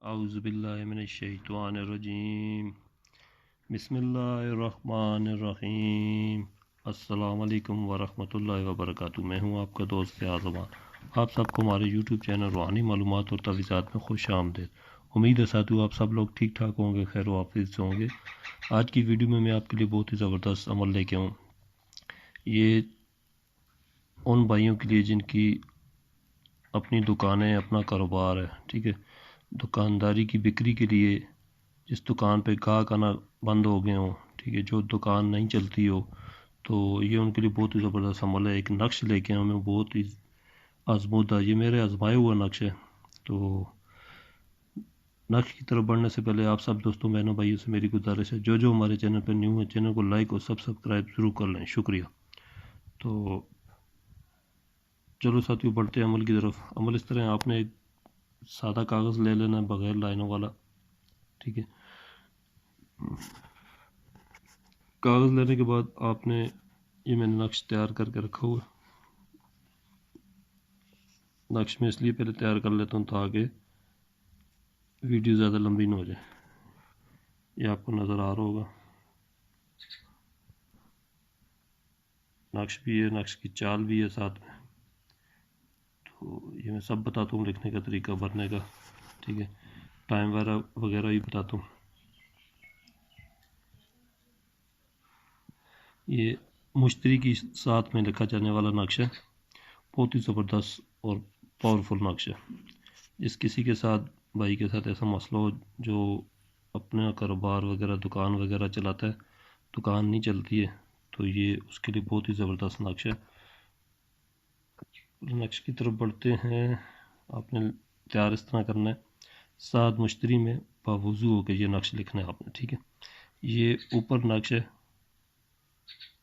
اعوذ باللہ من الشیطان الرجیم بسم اللہ الرحمن الرحیم السلام علیکم ورحمۃ اللہ وبرکاتہ۔ میں ہوں آپ کا دوست آزمان۔ آپ سب کو ہمارے یوٹیوب چینل روحانی معلومات اور تجویزات میں خوش آمدید۔ امید ہے ساتھیو آپ سب لوگ ٹھیک ٹھاک ہوں گے، خیر و عافیت سے ہوں گے۔ آج کی ویڈیو میں آپ کے لیے بہت ہی زبردست عمل لے کے ہوں۔ یہ ان بھائیوں کے لیے جن کی اپنی دکانیں، اپنا کاروبار ہے، ٹھیک ہے، دکانداری کی بکری کے لیے جس دکان پہ گاہک آنا بند ہو گئے ہوں، ٹھیک ہے، جو دکان نہیں چلتی ہو، تو یہ ان کے لیے بہت ہی زبردست عمل ہے۔ ایک نقش لے کے ہمیں بہت ہی آزمودہ، یہ میرے آزمایا ہوا نقش ہے۔ تو نقش کی طرف بڑھنے سے پہلے آپ سب دوستوں بہنوں بھائیوں سے میری گزارش ہے، جو ہمارے چینل پہ نیو ہے چینل کو لائک اور سبسکرائب ضرور کر لیں، شکریہ۔ تو چلو ساتھیوں بڑھتے ہیں عمل کی طرف۔ عمل اس طرح ہے، آپ نے ایک سادہ کاغذ لے لینا ہے بغیر لائنوں والا، ٹھیک ہے۔ کاغذ لینے کے بعد آپ نے یہ میں نے نقش تیار کر کے رکھا ہوا۔ نقش میں اس لیے پہلے تیار کر لیتا ہوں تاکہ ویڈیو زیادہ لمبی نہ ہو جائے۔ یہ آپ کو نظر آ رہا ہوگا، نقش بھی ہے، نقش کی چال بھی ہے ساتھ میں۔ تو یہ میں سب بتاتا ہوں، لکھنے کا طریقہ، بھرنے کا، ٹھیک ہے، ٹائم وغیرہ بھی بتاتا ہوں۔ یہ مشتری کی ساتھ میں لکھا جانے والا نقش ہے، بہت ہی زبردست اور پاورفل نقش ہے۔ جس کسی کے ساتھ، بھائی کے ساتھ ایسا مسئلہ ہو جو اپنا کاروبار وغیرہ، دکان وغیرہ چلاتا ہے، دکان نہیں چلتی ہے، تو یہ اس کے لیے بہت ہی زبردست نقش ہے۔ نقش کی طرف بڑھتے ہیں۔ آپ نے تیار اس طرح کرنا ہے، ساتھ مشتری میں باوضو ہو کے یہ نقش لکھنا ہے آپ نے، ٹھیک ہے۔ یہ اوپر نقش ہے،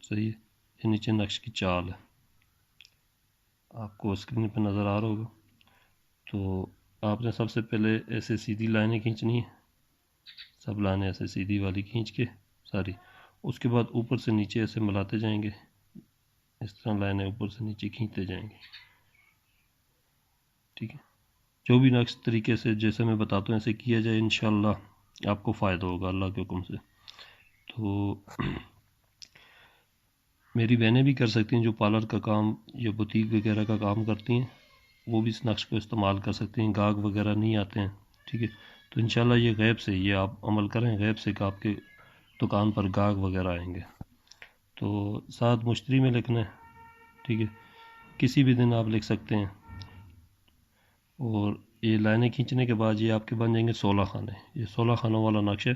صحیح ہے، یہ نیچے نقش کی چال ہے، آپ کو اسکرین پہ نظر آ رہا ہوگا۔ تو آپ نے سب سے پہلے ایسے سیدھی لائنیں کھینچنی ہیں، سب لائنیں ایسے سیدھی والی کھینچ کے ساری، اس کے بعد اوپر سے نیچے ایسے ملاتے جائیں گے، اس طرح لائنیں اوپر سے نیچے کھینچتے جائیں گے، ٹھیک ہے۔ جو بھی نقش طریقے سے جیسے میں بتاتا ہوں ایسے کیا جائے، انشاءاللہ آپ کو فائدہ ہوگا اللہ کے حکم سے۔ تو میری بہنیں بھی کر سکتی ہیں جو پارلر کا کام یا بوتیک وغیرہ کا کام کرتی ہیں، وہ بھی اس نقش کو استعمال کر سکتی ہیں۔ گاہک وغیرہ نہیں آتے ہیں، ٹھیک ہے، تو انشاءاللہ یہ غیب سے، یہ آپ عمل کریں غیب سے کہ آپ کے دکان پر گاہک وغیرہ آئیں گے۔ تو ساتھ مشتری میں لکھنا ہے، ٹھیک ہے، کسی بھی دن آپ لکھ سکتے ہیں۔ اور یہ لائنیں کھینچنے کے بعد یہ آپ کے بن جائیں گے 16 خانے۔ یہ 16 خانوں والا نقش ہے،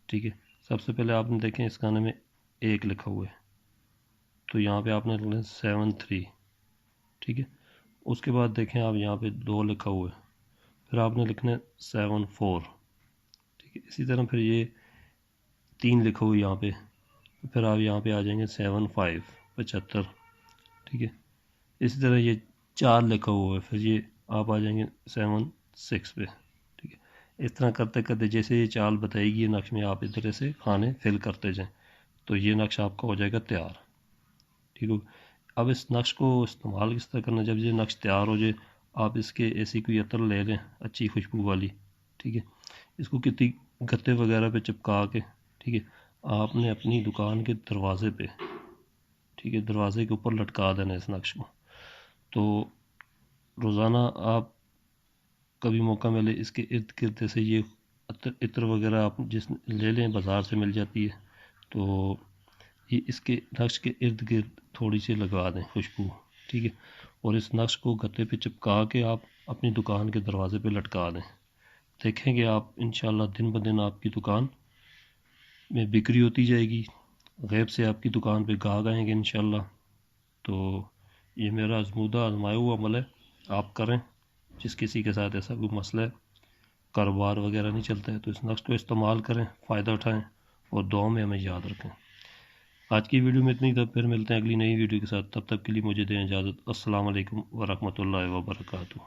ٹھیک ہے۔ سب سے پہلے آپ نے دیکھیں اس خانے میں 1 لکھا ہوا ہے، تو یہاں پہ آپ نے لکھنا ہے 7-3، ٹھیک ہے۔ اس کے بعد دیکھیں آپ یہاں پہ 2 لکھا ہوا ہے، پھر آپ نے لکھنا ہے 7-4، ٹھیک ہے۔ اسی طرح پھر یہ 3 لکھا ہوا ہے یہاں پہ، پھر آپ یہاں پہ آ جائیں گے 7-5، 75، ٹھیک ہے۔ اسی طرح یہ 4 لکھا ہوا ہے، پھر یہ آپ آ جائیں گے 7-6 پہ، ٹھیک ہے۔ اس طرح کرتے کرتے جیسے یہ چال بتائے گی یہ نقش میں، آپ اس طرح سے کھانے فل کرتے جائیں، تو یہ نقش آپ کا ہو جائے گا تیار، ٹھیک ہے۔ اب اس نقش کو استعمال کس طرح کرنا، جب یہ نقش تیار ہو جائے آپ اس کے ایسی کوئی عطر لے لیں اچھی خوشبو والی، ٹھیک ہے، اس کو کسی گتے وغیرہ پہ چپکا کے، ٹھیک ہے، آپ نے اپنی دکان کے دروازے پہ، ٹھیک ہے، دروازے کے اوپر لٹکا دینا اس نقش کو۔ تو روزانہ آپ کبھی موقع ملے اس کے ارد گرد سے یہ عطر وغیرہ آپ جس لے لیں، بازار سے مل جاتی ہے، تو یہ اس کے نقش کے ارد گرد تھوڑی سی لگا دیں خوشبو، ٹھیک ہے، اور اس نقش کو گتے پہ چپکا کے آپ اپنی دکان کے دروازے پہ لٹکا دیں۔ دیکھیں گے آپ انشاءاللہ دن بدن آپ کی دکان میں بکری ہوتی جائے گی، غیب سے آپ کی دکان پہ گاہک آئیں گے انشاءاللہ۔ تو یہ میرا آزمایا ہوا عمل ہے، آپ کریں۔ جس کسی کے ساتھ ایسا کوئی مسئلہ ہے، کاروبار وغیرہ نہیں چلتا ہے، تو اس نقش کو استعمال کریں، فائدہ اٹھائیں، اور دعاؤں میں ہمیں یاد رکھیں۔ آج کی ویڈیو میں اتنی تک، پھر ملتے ہیں اگلی نئی ویڈیو کے ساتھ، تب تک کے لیے مجھے دیں اجازت۔ السلام علیکم ورحمۃ اللہ وبرکاتہ۔